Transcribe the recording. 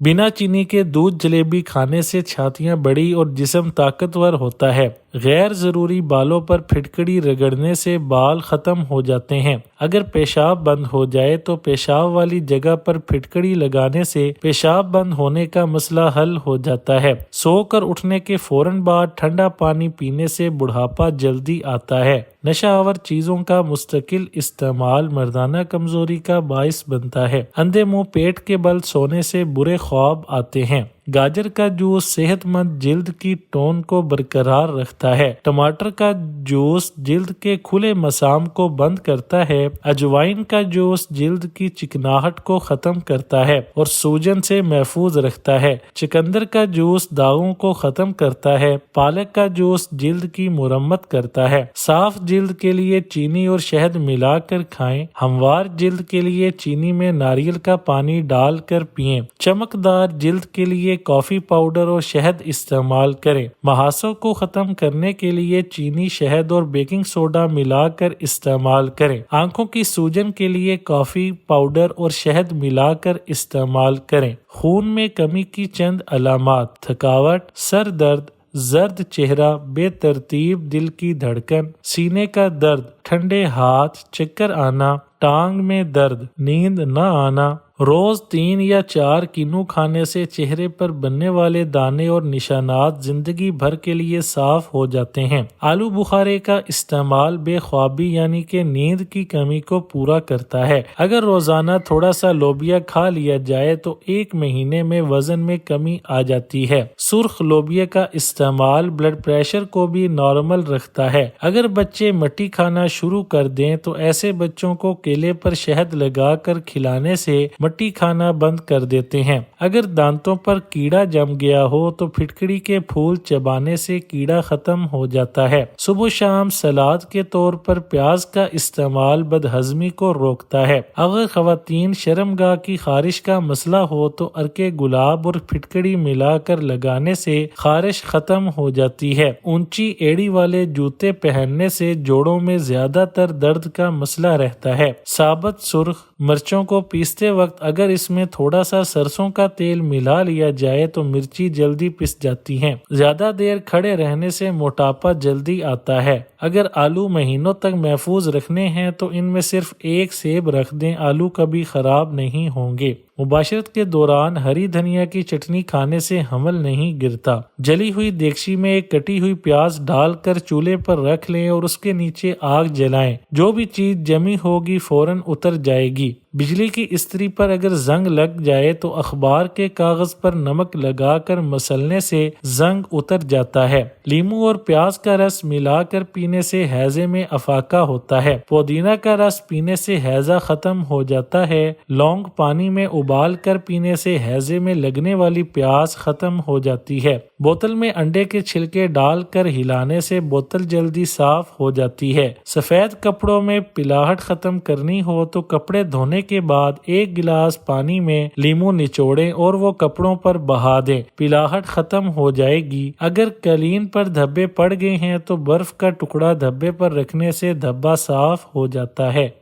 बिना चीनी के दूध जलेबी खाने से छातियां बड़ी और जिस्म ताकतवर होता है। गैर ज़रूरी बालों पर फिटकड़ी रगड़ने से बाल ख़त्म हो जाते हैं। अगर पेशाब बंद हो जाए तो पेशाब वाली जगह पर फिटकड़ी लगाने से पेशाब बंद होने का मसला हल हो जाता है। सोकर उठने के फौरन बाद ठंडा पानी पीने से बुढ़ापा जल्दी आता है। नशा आवर चीज़ों का मुस्तकिल इस्तेमाल मर्दाना कमजोरी का बाइस बनता है। अंधे मुंह पेट के बल सोने से बुरे ख्वाब आते हैं। गाजर का जूस सेहतमंद जिल्द की टोन को बरकरार रखता है। टमाटर का जूस जिल्द के खुले मसाम को बंद करता है। अजवाइन का जूस जिल्द की चिकनाहट को खत्म करता है और सूजन से महफूज रखता है। चुकंदर का जूस दागों को खत्म करता है। पालक का जूस जिल्द की मुरम्मत करता है। साफ जिल्द के लिए चीनी और शहद मिलाकर खाएं। हमवार जिल्द के लिए चीनी में नारियल का पानी डालकर पिएं। चमकदार जिल्द के लिए कॉफी पाउडर और शहद इस्तेमाल करें। महासों को खत्म करने के लिए चीनी, शहद और बेकिंग सोडा मिलाकर इस्तेमाल करें। आंखों की सूजन के लिए कॉफी पाउडर और शहद मिलाकर इस्तेमाल करें। खून में कमी की चंद अलामात: थकावट, सर दर्द, जर्द चेहरा, बेतरतीब दिल की धड़कन, सीने का दर्द, ठंडे हाथ, चक्कर आना, टांग में दर्द, नींद न आना। रोज 3 या 4 किन्नू खाने से चेहरे पर बनने वाले दाने और निशानात जिंदगी भर के लिए साफ हो जाते हैं। आलू बुखारे का इस्तेमाल बेख्वाबी यानी कि नींद की कमी को पूरा करता है। अगर रोजाना थोड़ा सा लोबिया खा लिया जाए तो 1 महीने में वजन में कमी आ जाती है। सुर्ख लोबिया का इस्तेमाल ब्लड प्रेशर को भी नॉर्मल रखता है। अगर बच्चे मट्टी खाना शुरू कर दें तो ऐसे बच्चों को केले पर शहद लगाकर खिलाने से मट्टी खाना बंद कर देते हैं। अगर दांतों पर कीड़ा जम गया हो तो फिटकड़ी के फूल चबाने से कीड़ा खत्म हो जाता है। सुबह शाम सलाद के तौर पर प्याज का इस्तेमाल बदहजमी को रोकता है। अगर खवातीन शर्मगाह की खारिश का मसला हो तो अर्के गुलाब और फिटकड़ी मिलाकर लगाने से खारिश खत्म हो जाती है। ऊंची एड़ी वाले जूते पहनने से जोड़ों में ज्यादातर दर्द का मसला रहता है। साबुत सुर्ख मिर्चों को पीसते वक्त अगर इसमें थोड़ा सा सरसों का तेल मिला लिया जाए तो मिर्ची जल्दी पिस जाती हैं। ज्यादा देर खड़े रहने से मोटापा जल्दी आता है। अगर आलू महीनों तक महफूज रखने हैं तो इनमें सिर्फ 1 सेब रख दें, आलू कभी खराब नहीं होंगे। मुबाशरत के दौरान हरी धनिया की चटनी खाने से हमल नहीं गिरता। जली हुई देगची में एक कटी हुई प्याज डालकर चूल्हे पर रख लें और उसके नीचे आग जलाएं। जो भी चीज जमी होगी फौरन उतर जाएगी। बिजली की इस्त्री पर अगर जंग लग जाए तो अखबार के कागज पर नमक लगाकर मसलने से जंग उतर जाता है। लीमू और प्याज का रस मिलाकर पीने से हैजे में अफाका होता है। पुदीना का रस पीने से हैजा खत्म हो जाता है। लौंग पानी में उबाल कर पीने से हैजे में लगने वाली प्यास खत्म हो जाती है। बोतल में अंडे के छिलके डालकर हिलाने से बोतल जल्दी साफ हो जाती है। सफेद कपड़ों में पिलाहट खत्म करनी हो तो कपड़े धोने के बाद 1 गिलास पानी में लीमू निचोड़ें और वो कपड़ों पर बहा दें। पिलाहट खत्म हो जाएगी। अगर कलीन पर धब्बे पड़ गए हैं तो बर्फ का टुकड़ा धब्बे पर रखने से धब्बा साफ हो जाता है।